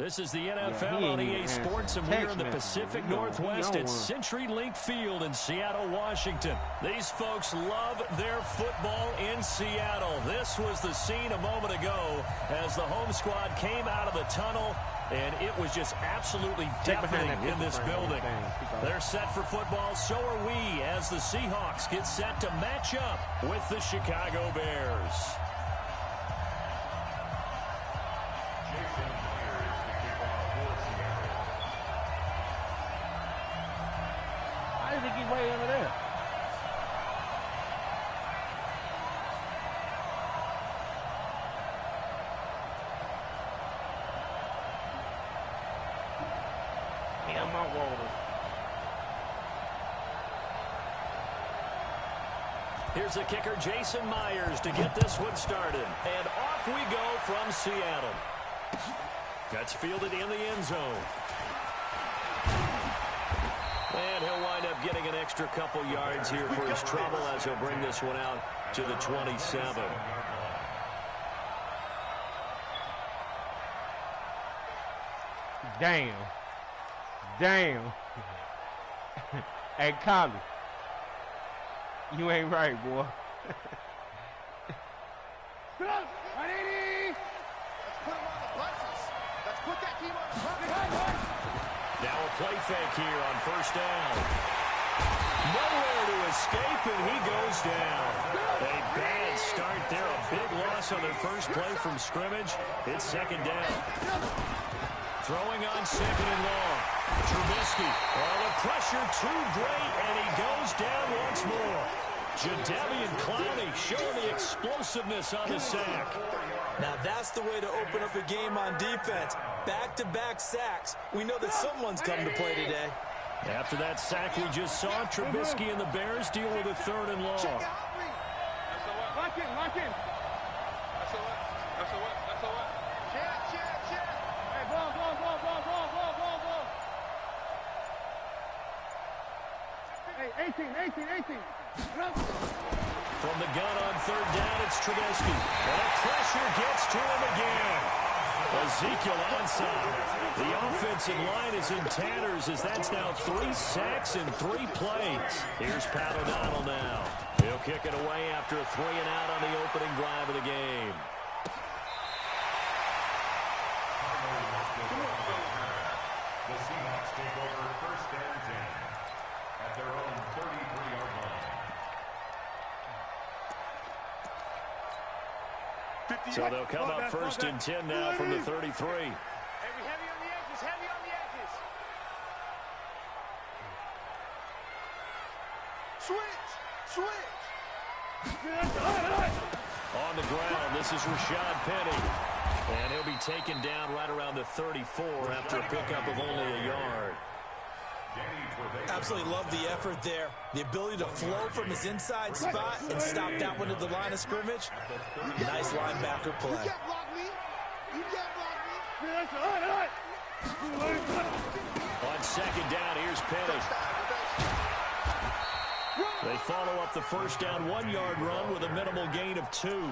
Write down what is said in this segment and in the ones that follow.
This is the NFL on EA Sports, and we're in the Pacific Northwest at CenturyLink Field in Seattle, Washington. These folks love their football in Seattle. This was the scene a moment ago as the home squad came out of the tunnel, and it was just absolutely deafening in this building. They're set for football, so are we, as the Seahawks get set to match up with the Chicago Bears. I think he's way over there. Damn, my water. Here's the kicker, Jason Myers, to get this one started. And off we go from Seattle. That's fielded in the end zone. And he'll wind up getting an extra couple yards here for his trouble as he'll bring this one out to the 27. Damn. Damn. Hey, Collie. You ain't right, boy. Let's put him on the buses. Let's put that team on the buses. Now a play fake here on first down. Nowhere to escape, and he goes down. A bad start there. A big loss on their first play from scrimmage. It's second down. Throwing on second and long. Trubisky. Oh, the pressure too great, and he goes down once more. Jadeveon Clowney showing the explosiveness on the sack. Now that's the way to open up a game on defense. Back-to-back sacks. We know that someone's come to play today. After that sack we just saw, Trubisky and the Bears deal with a third and long. Lock in, lock in. That's a what? That's a what? That's a what? Check. Hey, ball. Hey, 18. From the gun on third down, it's Trubisky. And the pressure gets to him again. Ezekiel onside. The offensive line is in tatters as that's now 3 sacks in 3 plays. Here's Pat O'Donnell now. He'll kick it away after a 3 and out on the opening drive of the game. The Seahawks take over first and 10 at their own 33-yard line. So they'll come up first and 10 now from the 33. Heavy on the edges, Switch. On the ground, this is Rashad Penny. And he'll be taken down right around the 34 after a pickup of only a yard. Absolutely love the effort there. The ability to flow from his inside spot and stop that one at the line of scrimmage. Nice linebacker play. You can't block me. On second down, here's Penny. They follow up the first down 1-yard run with a minimal gain of 2.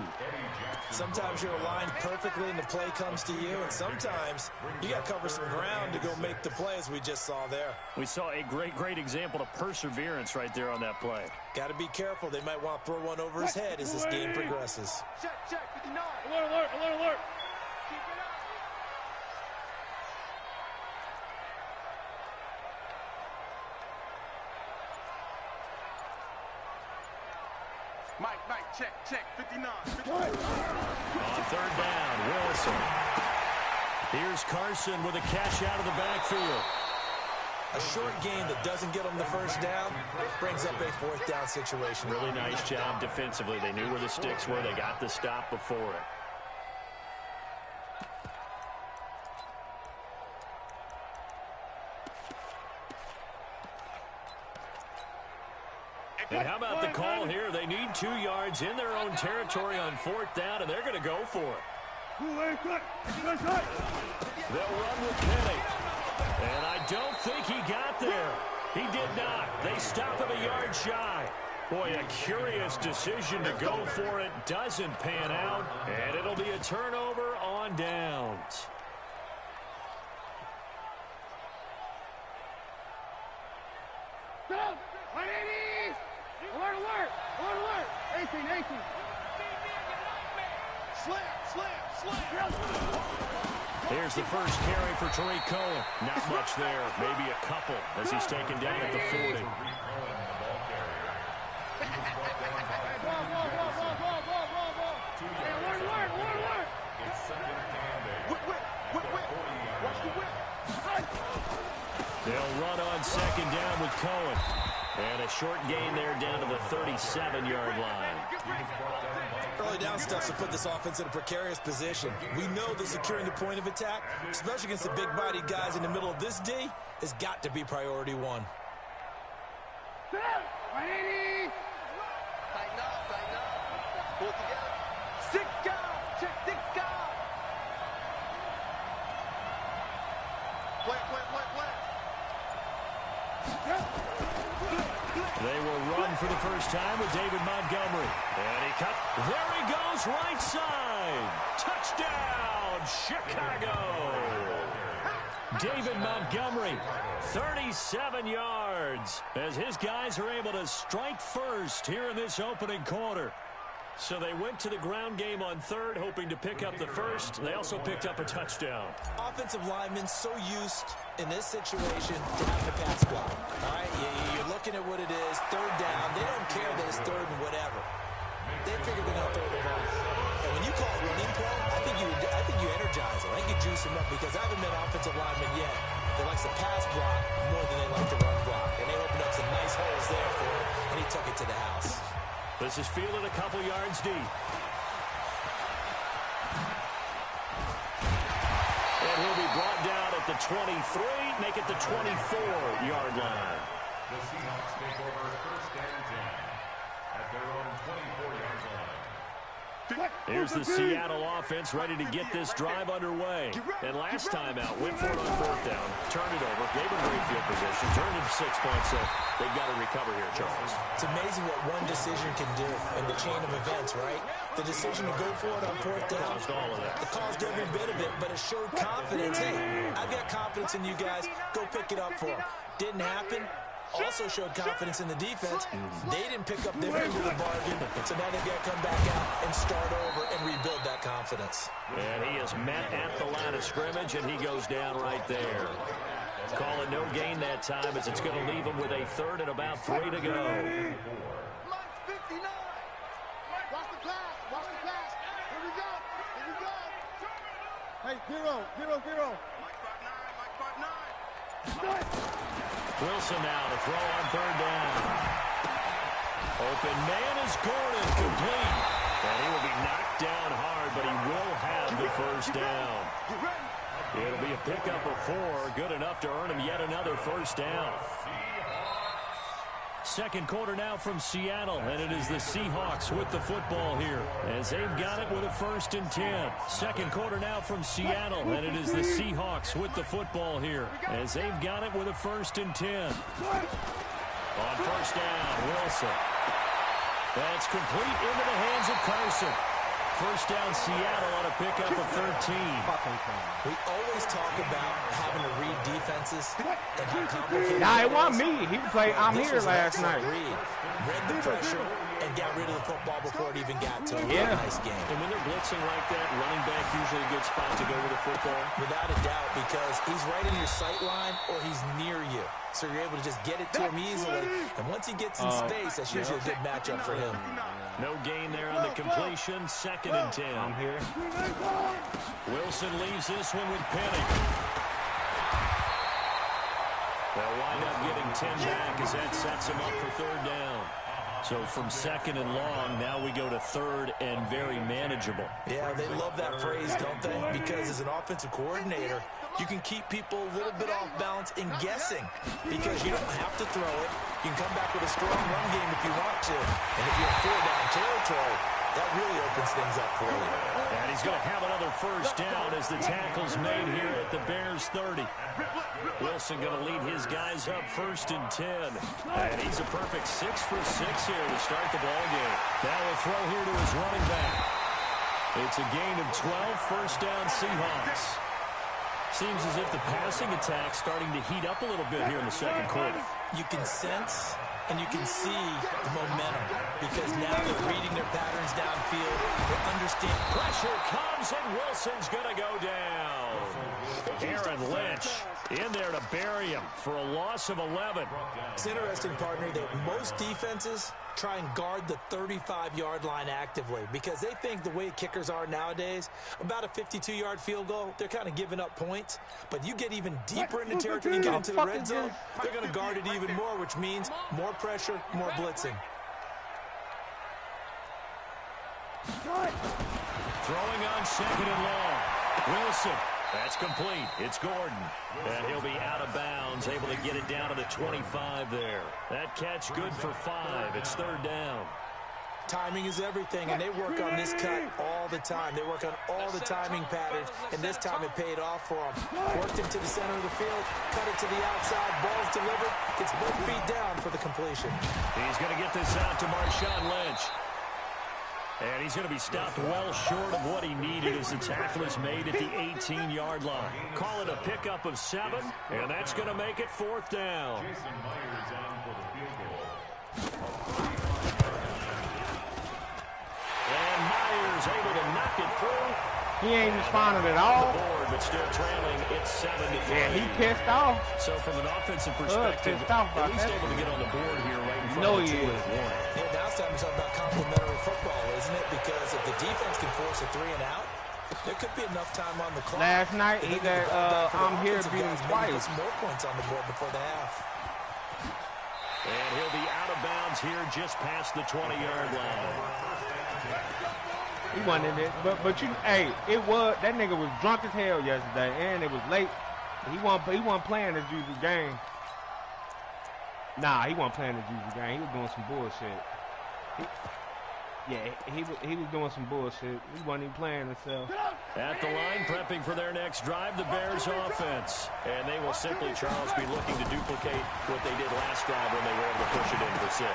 Sometimes you're aligned perfectly and the play comes to you, and sometimes you got to cover some ground to go make the play, as we just saw there. We saw a great example of perseverance right there on that play. Got to be careful. They might want to throw one over his head as this game progresses. Check, 59. Alert. Keep it up. Mike, check, 59. On third down, Wilson. Here's Carson with a catch out of the backfield. A short game that doesn't get them the first down brings up a fourth down situation. Really nice job defensively. They knew where the sticks were. They got the stop before it. And how about the call here? They need 2 yards in their own territory on fourth down, and they're going to go for it. They'll run with Penny. And I don't think he got there. He did not. They stop him a yard shy. Boy, a curious decision to go for it. Doesn't pan out, and it'll be a turnover on downs. Here's the first carry for Tariq Cohen. Not much there, maybe a couple as he's taken down at the 40. They'll run on second down with Cohen. And a short gain there down to the 37-yard line. Early down stuff to put this offense in a precarious position. We know that securing the point of attack, especially against the big-bodied guys in the middle of this D, has got to be priority one. Tighten up. Pull it together. 6 guys. Check 6 guys. Play. They will run for the first time with David Montgomery. And he cut. There he goes, right side. Touchdown, Chicago. David Montgomery, 37 yards, as his guys are able to strike first here in this opening quarter. So they went to the ground game on third, hoping to pick up the first. They also picked up a touchdown. Offensive linemen so used in this situation to having a pass block. All right, you're looking at what it is, third down. They don't care that it's third and whatever. They figure they're going to throw the ball. And when you call it running play, I think you energize them. I think you juice them up because I haven't met an offensive lineman yet that likes to pass block more than they like to run block. And they opened up some nice holes there for him, and he took it to the house. This is fielded a couple yards deep. And he'll be brought down at the 23, make it the 24-yard line. The Seahawks take over first and 10 at their own 24-yard line. Here's the Seattle offense ready to get this drive underway. And last time out, went for it on fourth down, turned it over, gave them great field position, turned it to 6 points, so they've got to recover here, Charles. It's amazing what one decision can do in the chain of events, right? The decision to go for it on fourth down. It caused every bit of it, but it showed confidence. Hey, I've got confidence in you guys. Go pick it up for them. Didn't happen. Also showed confidence in the defense. They didn't pick up their end of the bargain, so now they've got to come back out and start over and rebuild that confidence. And he is met at the line of scrimmage, and he goes down right there. Call it no gain that time, as it's going to leave him with a third and about 3 to go. Mike 59. Watch the pass. Here we go. Hey, 0. Mike 59. Wilson now to throw on third down. Open man is Gordon, complete. And he will be knocked down hard, but he will have the first down. It'll be a pickup of 4, good enough to earn him yet another first down. Second quarter now from Seattle, and it is the Seahawks with the football here as they've got it with a 1st and 10. Second quarter now from Seattle, and it is the Seahawks with the football here as they've got it with a 1st and 10. On first down, Wilson. That's complete into the hands of Carson. First down, Seattle on a pickup of 13. We always talk about having to read defenses and how complicated Nah, it wasn't me. He played I'm this here was an last excellent night. Read the pressure and got rid of the football before it even got to him. Yeah. Nice game. And when they're blitzing like that, running back usually a good spot to go with the football. Without a doubt, because he's right in your sight line or he's near you. So you're able to just get it to him easily. And once he gets in space, that's usually a good matchup for him. No gain there on the completion. 2nd and 10. I'm here. Wilson leaves this one with Penny. They'll wind up getting 10 back as that sets him up for third down. So from 2nd and long, now we go to 3rd and very manageable. Yeah, they love that phrase, don't they? Because as an offensive coordinator, you can keep people a little bit off balance and guessing because you don't have to throw it. You can come back with a strong run game if you want to. And if you're in 4-down territory, that really opens things up for you. And he's going to have another first down as the tackle's made here at the Bears 30. Wilson going to lead his guys up 1st and 10. And he's a perfect 6 for 6 here to start the ball game. Now we'll throw here to his running back. It's a gain of 12, first down Seahawks. Seems as if the passing attack's starting to heat up a little bit here in the second quarter. You can sense and you can see the momentum because now they're reading their patterns downfield. They understand. Pressure comes and Wilson's going to go down. Aaron Lynch in there to bury him for a loss of 11. It's interesting, partner, that most defenses try and guard the 35-yard line actively because they think the way kickers are nowadays, about a 52-yard field goal, they're kind of giving up points. But you get even deeper in the territory and get into the red zone, they're going to guard it even more, which means more pressure, more blitzing. Throwing on 2nd and long. Wilson. That's complete. It's Gordon. And he'll be out of bounds, able to get it down to the 25 there. That catch good for 5. It's 3rd down. Timing is everything, and they work on this cut all the time. They work on all the timing patterns, and this time it paid off for them. Worked him to the center of the field, cut it to the outside, ball's delivered, gets both feet down for the completion. He's going to get this out to Marshawn Lynch. And he's going to be stopped well short of what he needed as the tackle is made at the 18-yard line. Call it a pickup of 7, and that's going to make it 4th down. Jason Myers on for the field goal. And Myers able to knock it through. He ain't responded at all. Board, but still trailing. It's 7-3. Yeah, he pissed off. So from an offensive perspective, at least able to get on the board here right in front of the 2-minute warning. Yeah, now it's time to talk about complementary football, isn't it? Because if the defense can force a 3 and out, there could be enough time on the clock. Last night, he got I'm here beat him twice. Put some more points on the board before the half. And he'll be out of bounds here just past the 20-yard line. He wasn't in it, but you, hey, it was, that nigga was drunk as hell yesterday, and it was late. He wasn't playing his usual game. Nah, he wasn't playing his usual game. He was doing some bullshit. He was doing some bullshit. He wasn't even playing himself. At the line, prepping for their next drive, the Bears offense. And they will simply, Charles, be looking to duplicate what they did last drive when they were able to push it in for 6.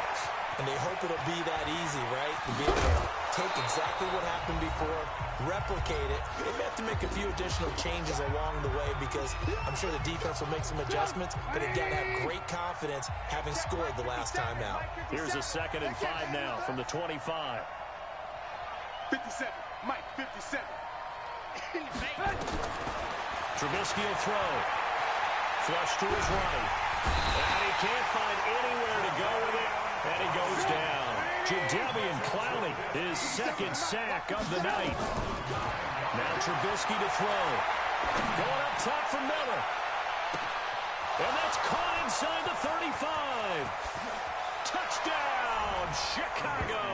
And they hope it'll be that easy, right? To be able to take exactly what happened before, replicate it. They may have to make a few additional changes along the way because I'm sure the defense will make some adjustments, but they've got to have great confidence having scored the last time out. Here's a 2nd and 5 now from the 25. 57. Mike, 57. Trubisky will throw. Flush to his right. And he can't find anywhere to go with it. And he goes down. Jadeveon Clowney, his 2nd sack of the night. Now Trubisky to throw. Going up top for Miller. And that's caught inside the 35. Touchdown, Chicago.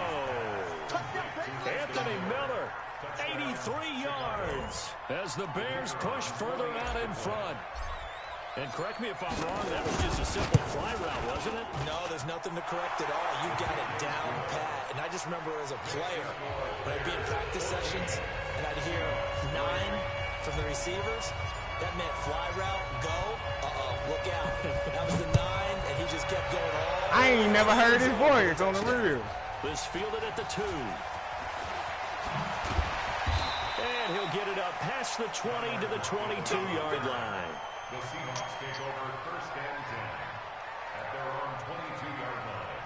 Anthony Miller, 83 yards as the Bears push further out in front. And correct me if I'm wrong, that was just a simple fly route, wasn't it? No, there's nothing to correct at all. You got it down pat. And I just remember as a player, when I'd be in practice sessions, and I'd hear 9 from the receivers, that meant fly route, go, look out. That was the 9, and he just kept going all. I ain't never heard his voice on the real. This fielded at the 2. And he'll get it up past the 20 to the 22-yard line. The Seahawks take over 1st and 10 at their own 22-yard line.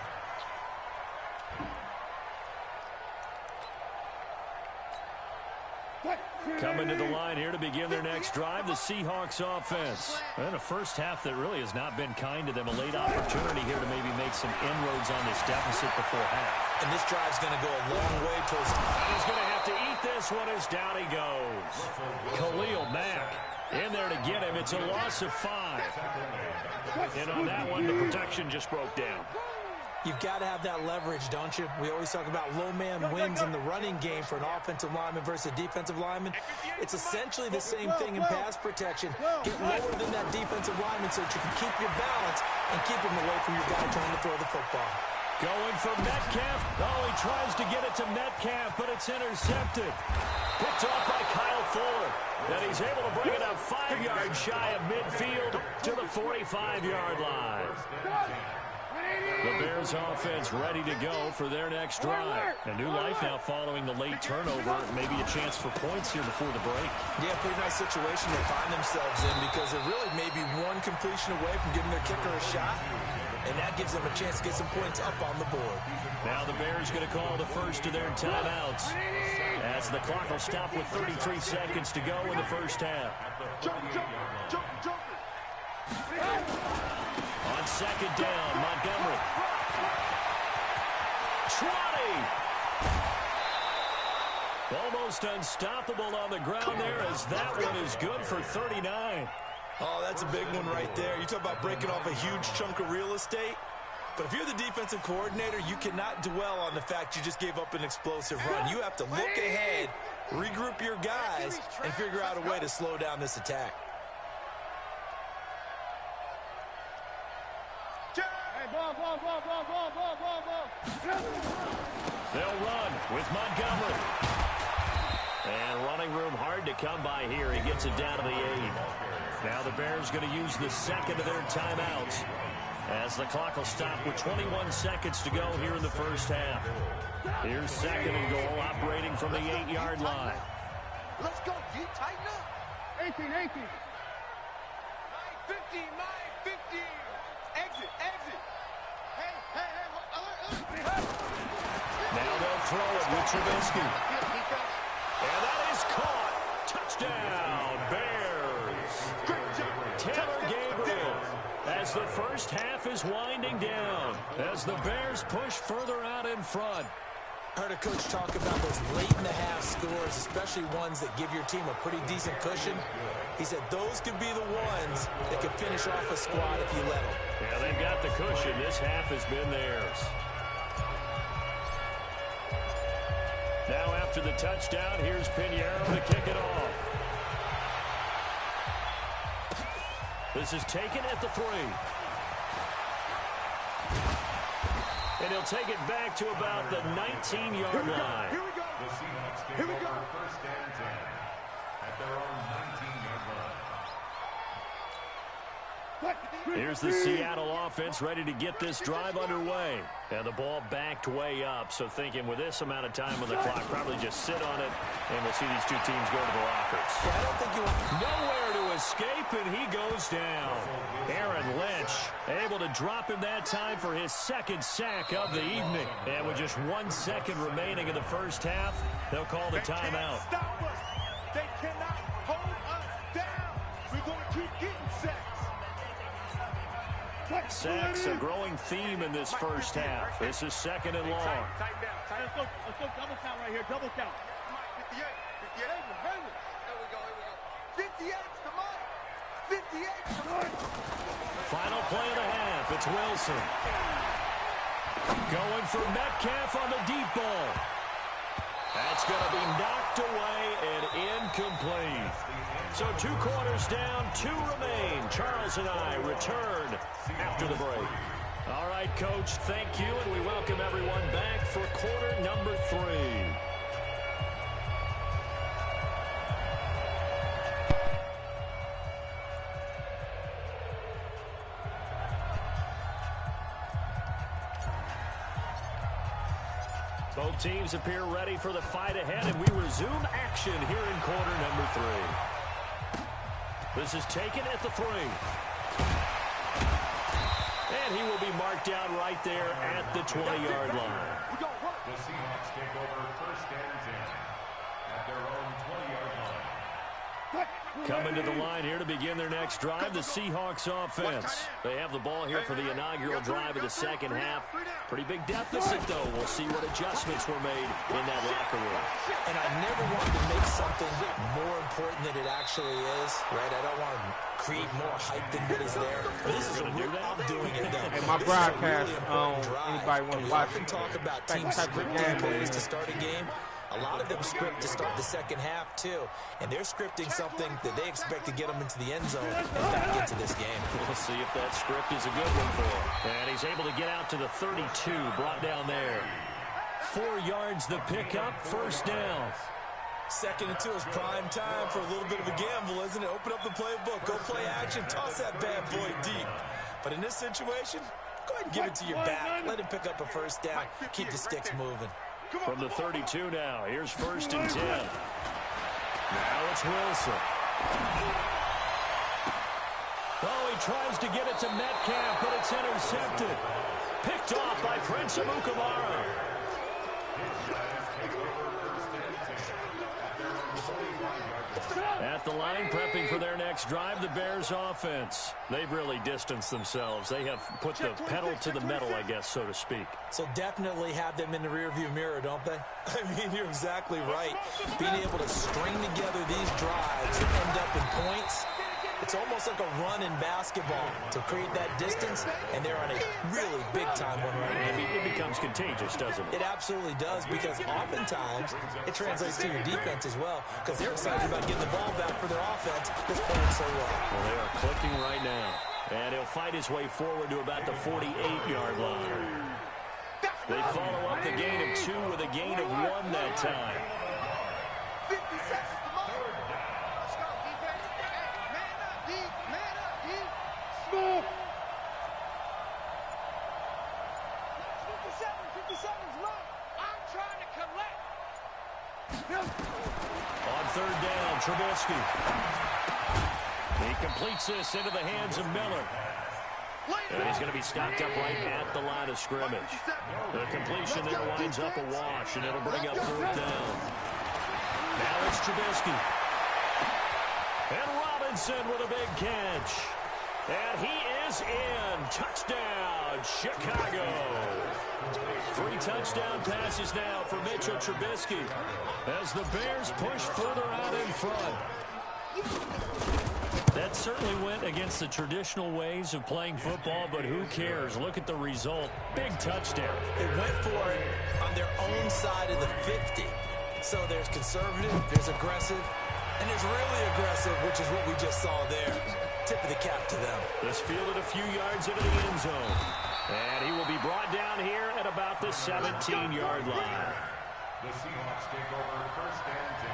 Coming to the line here to begin their next drive, the Seahawks offense. And a first half that really has not been kind to them. A late opportunity here to maybe make some inroads on this deficit before half. And this drive's going to go a long way towards... He's going to have to eat this one as down he goes. Khalil Mack in there to get him. It's a loss of 5. And on that one, the protection just broke down. You've got to have that leverage, don't you? We always talk about low man wins in the running game for an offensive lineman versus a defensive lineman. It's essentially the same thing in pass protection. Get lower than that defensive lineman so that you can keep your balance and keep him away from your guy trying to throw the football. Going for Metcalf. Oh, he tries to get it to Metcalf, but it's intercepted. Picked off by Kyle Fuller. And he's able to bring it up 5 yards shy of midfield to the 45-yard line. The Bears offense ready to go for their next drive. A new life now following the late turnover. Maybe a chance for points here before the break. Yeah, pretty nice situation they find themselves in because they're really maybe one completion away from giving their kicker a shot. and that gives them a chance to get some points up on the board. Now the Bears going to call the first of their timeouts as the clock will stop with 33 seconds to go in the first half. Jump. On second down, Montgomery. 20. Almost unstoppable on the ground there as that one is good for 39. Oh, that's a big one right there. You talk about breaking off a huge chunk of real estate. But if you're the defensive coordinator, you cannot dwell on the fact you just gave up an explosive run. You have to look ahead, regroup your guys, and figure out a way to slow down this attack. They'll run with Montgomery. And running room hard to come by here. He gets it down to the 8. Now the Bears going to use the second of their timeouts as the clock will stop with 21 seconds to go here in the first half. Here's second and goal, operating from the 8-yard line. Let's go, G. Tighten up. 18. 9, 15. Exit. Now they'll throw it with Trubisky. And that is caught. Touchdown, Bears. Taylor Gabriel as the first half is winding down as the Bears push further out in front. I heard a coach talk about those late-in-the-half scores, especially ones that give your team a pretty decent cushion. He said those could be the ones that could finish off a squad if you let them. Yeah, they've got the cushion. This half has been theirs. Now after the touchdown, here's Pinheiro to kick it off. This is taken at the 3. And he'll take it back to about the 19-yard line. Here we go. The Seahawks take over first and 10 at their own 19-yard line. Here's the Seattle offense ready to get this drive underway. And the ball backed way up, so thinking with this amount of time on the clock, probably just sit on it, and we'll see these two teams go to the lockers. I don't think you want Nowhere to escape, and he goes down. Aaron Lynch able to drop him that time for his second sack of the evening. And with just 1 second remaining in the first half, they'll call the timeout. Stop us. They cannot hold us down. We're going to keep getting sacks. Sacks, a growing theme in this first half. This is second and long. Tighten down. Let's go double count right here. Double count. Come on, 58. Here we go. 58. Come on. 58. Come on. Final play of the half. It's Wilson. Going for Metcalf on the deep ball. That's going to be knocked away and incomplete. So 2 quarters down, 2 remain. Charles and I return after the break. All right, Coach, thank you, and we welcome everyone back for quarter number 3. Both teams appear ready for the fight ahead, and we resume action here in quarter number 3. This is taken at the 3. And he will be marked down right there at the 20-yard line. The Seahawks take over first and 10 at their own 20-yard line. Coming to the line here to begin their next drive, the Seahawks offense. They have the ball here for the inaugural drive of the second half. Pretty big deficit, though. We'll see what adjustments were made in that locker room. And I never want to make something more important than it actually is, right? I don't want to create more hype than what is there. But this is a real, I'm doing it, though. And my broadcast, anybody want to watch We often talk about that teams type of scripting game, plays to start a game. A lot of them script to start the second half, too. And they're scripting something that they expect to get them into the end zone and back into this game. We'll see if that script is a good one for him. And he's able to get out to the 32, brought down there. 4 yards the pickup, first down. Second and 2 is prime time for a little bit of a gamble, isn't it? Open up the playbook, go play action, toss that bad boy deep. But in this situation, go ahead and give it to your back. Let him pick up a first down, keep the sticks moving. From the 32 now, here's first and 10. Now it's Wilson. Oh, he tries to get it to Metcalf, but it's intercepted. Picked off by Prince Amukamara. At the line, prepping for their next drive, the Bears offense. They've really distanced themselves. They have put the pedal to the metal, I guess, so to speak. So definitely have them in the rearview mirror, don't they? I mean, you're exactly right. Being able to string together these drives that end up in points, it's almost like a run in basketball to create that distance, and they're on a really big-time one right now. It becomes contagious, doesn't it? It absolutely does, because oftentimes it translates to your defense as well, because they're excited about getting the ball back for their offense that's playing so well. Well, they are clicking right now. And he'll fight his way forward to about the 48-yard line. They follow up the gain of 2 with a gain of 1 that time. 50 seconds to go. Let's go, defense. Hey, man up, D. Man up, D. Smooth. 50 seconds left. I'm trying to collect. On third down, Trubisky. He completes this into the hands of Miller. And he's going to be stopped up right at the line of scrimmage. The completion then winds up a wash, and it'll bring up fourth down. Now it's Trubisky. And Robinson with a big catch. And he is in. Touchdown, Chicago. 3 touchdown passes now for Mitchell Trubisky as the Bears push further out in front. That certainly went against the traditional ways of playing football, but who cares? Look at the result. Big touchdown. They went for it on their own side of the 50. So there's conservative, there's aggressive, and there's really aggressive, which is what we just saw there. Tip of the cap to them. This fielded a few yards into the end zone. And he will be brought down here at about the 17-yard line. The Seahawks take over first and 10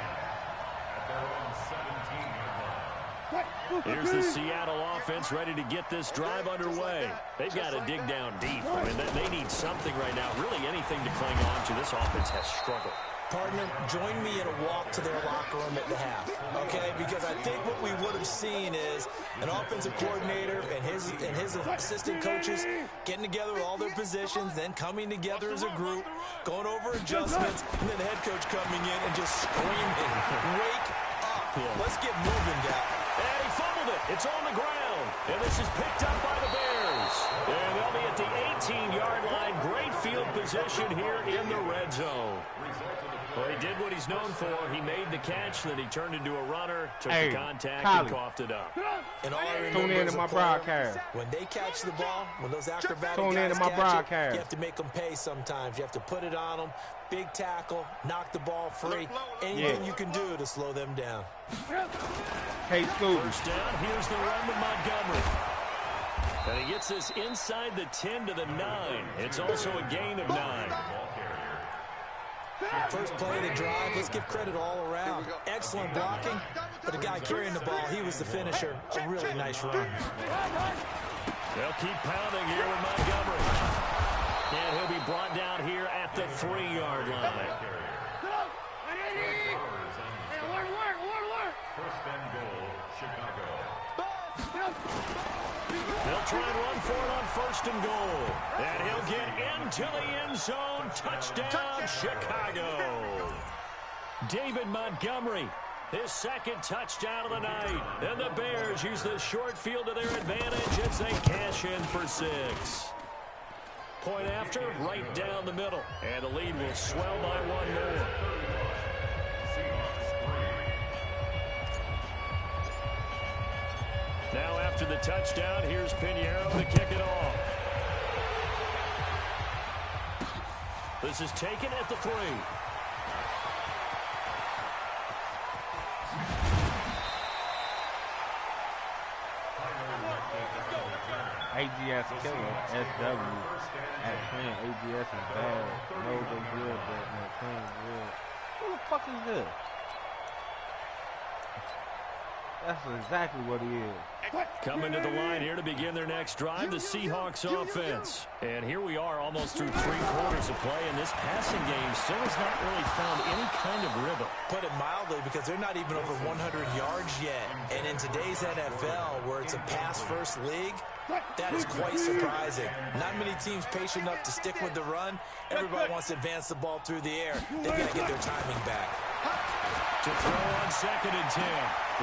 at their own 17-yard line. Here's the Seattle offense ready to get this drive underway. They've got to dig down deep. I mean, they need something right now, really anything to cling on to. This offense has struggled. Partner, join me in a walk to their locker room at the half, okay? Because I think what we would have seen is an offensive coordinator and his assistant coaches getting together with all their positions, then coming together as a group, going over adjustments, and then the head coach coming in and just screaming, wake up. Let's get moving, guys. And he fumbled it. It's on the ground. And this is picked up by the Bears. And they'll be at the 18-yard line. Great field position here in the red zone. Well, he did what he's known for. He made the catch, then he turned into a runner, took the contact, and coughed it up. And all I remember Tune in to my broadcast. When they catch the ball, when those acrobatic Tune in guys to my catch broadcast. it, you have to make them pay sometimes. You have to put it on them, big tackle, knock the ball free. Anything you can do to slow them down. Hey, Scoop. First down, here's the run to Montgomery. And he gets this inside the 10 to the 9. It's also a gain of 9. First play of the drive, let's give credit all around. Excellent blocking, but the guy carrying the ball, he was the finisher. A really nice run. They'll keep pounding here with Montgomery. And he'll be brought down here at the 3-yard line. First and goal, Chicago. They'll try and run for it on first and goal. And he'll get into the end zone. Touchdown, Chicago. David Montgomery, his second touchdown of the night. And the Bears use the short field to their advantage as they cash in for 6. Point after, right down the middle. And the lead will swell by 1 more. Now after the touchdown, here's Pinheiro to kick it off. This is taken at the 3. AGS killer, SW. At playing AGS is bad. No, they good, but no, playing good. Who the fuck is this? That's exactly what he is. Coming to the line here to begin their next drive, the Seahawks offense. And here we are almost through 3 quarters of play, and this passing game still has not really found any kind of rhythm. Put it mildly, because they're not even over 100 yards yet. And in today's NFL, where it's a pass-first league, that is quite surprising. Not many teams patient enough to stick with the run. Everybody wants to advance the ball through the air. They've got to get their timing back. To throw on 2nd and 10.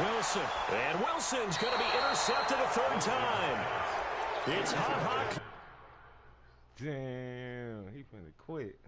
Wilson. And Wilson's going to be intercepted a 3rd time. It's Ha-Ha. Damn, he finna quit.